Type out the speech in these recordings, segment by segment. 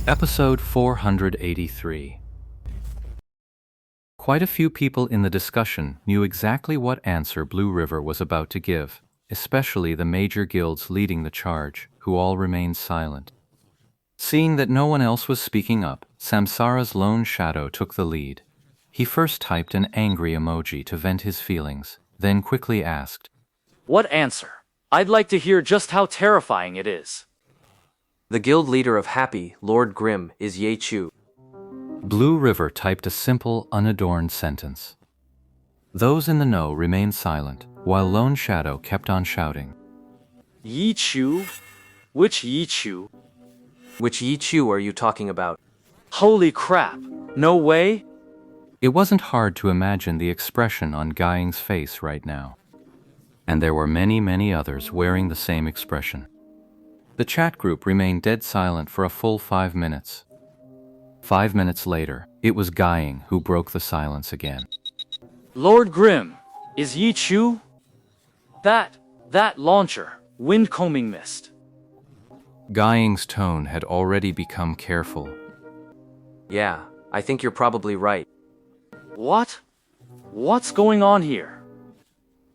Episode 483. Quite a few people in the discussion knew exactly what answer Blue River was about to give, especially the major guilds leading the charge, who all remained silent. Seeing that no one else was speaking up, Samsara's lone shadow took the lead. He first typed an angry emoji to vent his feelings, then quickly asked, "What answer? I'd like to hear just how terrifying it is." The guild leader of Happy, Lord Grim, is Ye Chu. Blue River typed a simple, unadorned sentence. Those in the know remained silent, while Lone Shadow kept on shouting. Yi Chu? Which Yi Chu? Which Ye Chu are you talking about? Holy crap! No way? It wasn't hard to imagine the expression on Guiying's face right now. And there were many others wearing the same expression. The chat group remained dead silent for a full 5 minutes. 5 minutes later, it was Guiying who broke the silence again. Lord Grim, is Yi Chu? That launcher, wind-combing mist. Guiying's tone had already become careful. Yeah, I think you're probably right. What? What's going on here?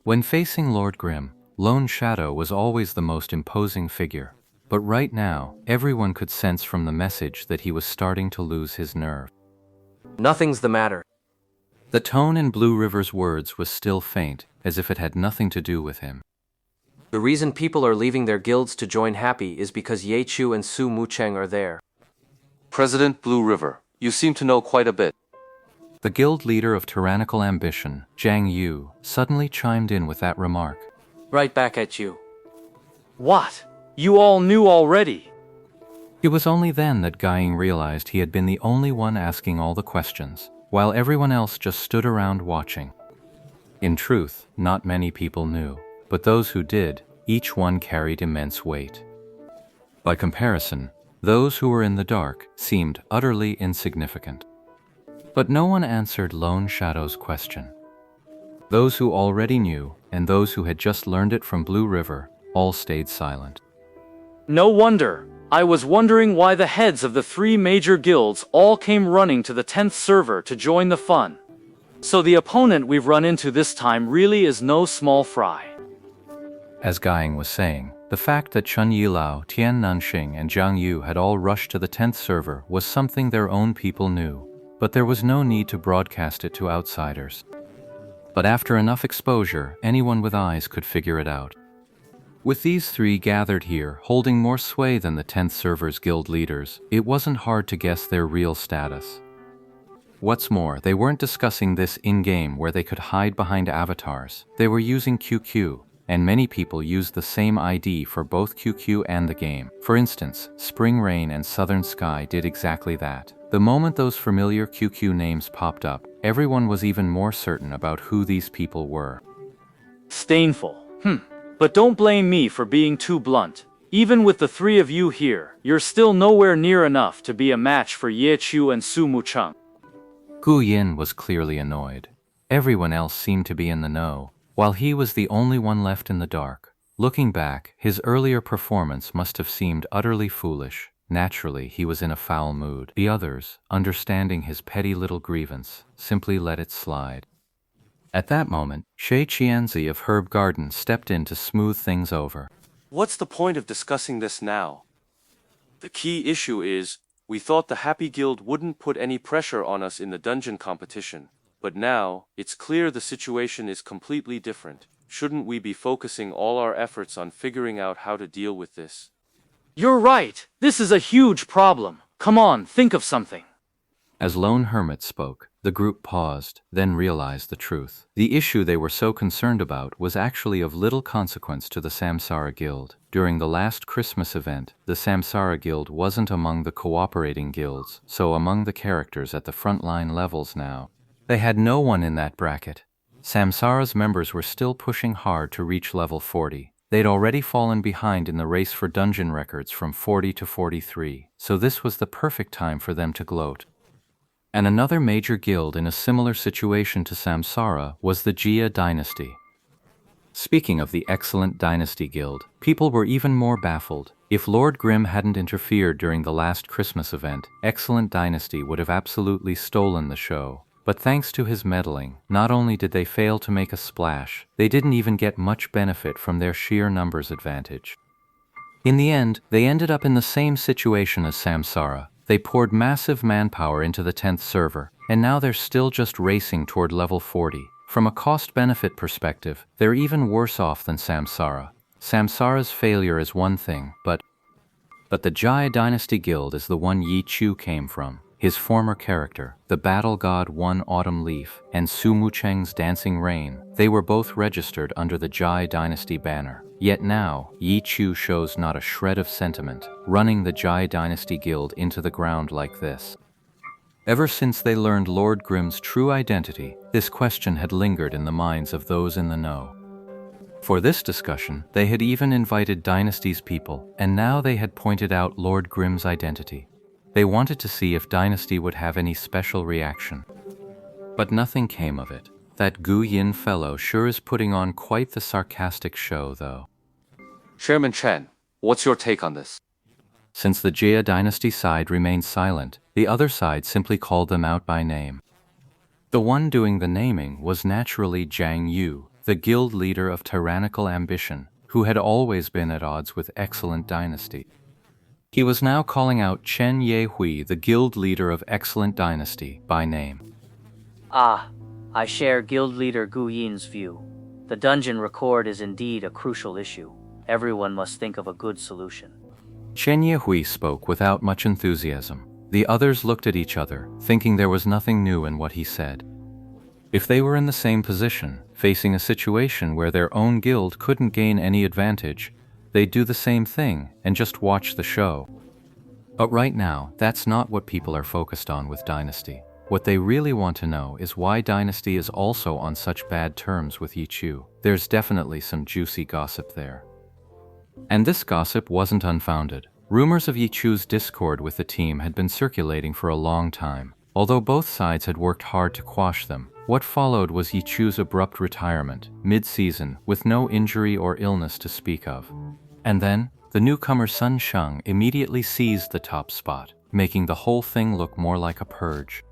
When facing Lord Grim, Lone Shadow was always the most imposing figure. But right now, everyone could sense from the message that he was starting to lose his nerve. Nothing's the matter. The tone in Blue River's words was still faint, as if it had nothing to do with him. The reason people are leaving their guilds to join Happy is because Ye Chu and Su Mucheng are there. President Blue River, you seem to know quite a bit. The guild leader of tyrannical ambition, Zhang Yu, suddenly chimed in with that remark. Right back at you. What? You all knew already? It was only then that Guiying realized he had been the only one asking all the questions, while everyone else just stood around watching. In truth, not many people knew, but those who did, each one carried immense weight. By comparison, those who were in the dark seemed utterly insignificant. But no one answered Lone Shadow's question. Those who already knew, and those who had just learned it from Blue River, all stayed silent. No wonder. I was wondering why the heads of the 3 major guilds all came running to the 10th server to join the fun. So the opponent we've run into this time really is no small fry. As Guiying was saying, the fact that Chun Yilao, Tian Nanxing, and Zhang Yu had all rushed to the 10th server was something their own people knew, but there was no need to broadcast it to outsiders. But after enough exposure, anyone with eyes could figure it out. With these 3 gathered here, holding more sway than the 10th server's guild leaders, it wasn't hard to guess their real status. What's more, they weren't discussing this in-game where they could hide behind avatars. They were using QQ, and many people used the same ID for both QQ and the game. For instance, Spring Rain and Southern Sky did exactly that. The moment those familiar QQ names popped up, everyone was even more certain about who these people were. Stainful. But don't blame me for being too blunt. Even with the 3 of you here, you're still nowhere near enough to be a match for Ye Chu and Su Mucheng. Gu Yin was clearly annoyed. Everyone else seemed to be in the know, while he was the only one left in the dark. Looking back, his earlier performance must have seemed utterly foolish. Naturally, he was in a foul mood. The others, understanding his petty little grievance, simply let it slide. At that moment, Shay Qianzi of Herb Garden stepped in to smooth things over. What's the point of discussing this now? The key issue is, we thought the Happy Guild wouldn't put any pressure on us in the dungeon competition, but now, it's clear the situation is completely different. Shouldn't we be focusing all our efforts on figuring out how to deal with this? You're right. This is a huge problem. Come on, think of something. As Lone Hermit spoke, the group paused, then realized the truth. The issue they were so concerned about was actually of little consequence to the Samsara Guild. During the last Christmas event, the Samsara Guild wasn't among the cooperating guilds, so among the characters at the frontline levels now, they had no one in that bracket. Samsara's members were still pushing hard to reach level 40. They'd already fallen behind in the race for dungeon records from 40 to 43, so this was the perfect time for them to gloat. And another major guild in a similar situation to Samsara was the Jia dynasty. Speaking of the excellent Dynasty Guild, people were even more baffled. If Lord Grimm hadn't interfered during the last Christmas event, Excellent Dynasty would have absolutely stolen the show. But thanks to his meddling, not only did they fail to make a splash, they didn't even get much benefit from their sheer numbers advantage. In the end, they ended up in the same situation as Samsara. They poured massive manpower into the 10th server, and now they're still just racing toward level 40. From a cost-benefit perspective, they're even worse off than Samsara. Samsara's failure is one thing, but the Jaya Dynasty Guild is the one Yi Chu came from. His former character, the battle god One Autumn Leaf, and Su Mucheng's Dancing Rain, they were both registered under the Jai Dynasty banner. Yet now, Yi Chu shows not a shred of sentiment, running the Jai Dynasty Guild into the ground like this. Ever since they learned Lord Grimm's true identity, this question had lingered in the minds of those in the know. For this discussion, they had even invited Dynasty's people, and now they had pointed out Lord Grimm's identity. They wanted to see if Dynasty would have any special reaction. But nothing came of it. That Gu Yin fellow sure is putting on quite the sarcastic show, though. Chairman Chen, what's your take on this? Since the Jia Dynasty side remained silent, the other side simply called them out by name. The one doing the naming was naturally Jiang Yu, the guild leader of tyrannical ambition, who had always been at odds with Excellent Dynasty. He was now calling out Chen Yehui, the guild leader of Excellent Dynasty, by name. I share guild leader Gu Yin's view. The dungeon record is indeed a crucial issue. Everyone must think of a good solution. Chen Yehui spoke without much enthusiasm. The others looked at each other, thinking there was nothing new in what he said. If they were in the same position, facing a situation where their own guild couldn't gain any advantage, they'd do the same thing and just watch the show. But right now, that's not what people are focused on with Dynasty. What they really want to know is why Dynasty is also on such bad terms with Yi Chu. There's definitely some juicy gossip there. And this gossip wasn't unfounded. Rumors of Yi Chu's discord with the team had been circulating for a long time. Although both sides had worked hard to quash them, what followed was Yi Chu's abrupt retirement, mid-season, with no injury or illness to speak of. And then, the newcomer Sun Sheng immediately seized the top spot, making the whole thing look more like a purge.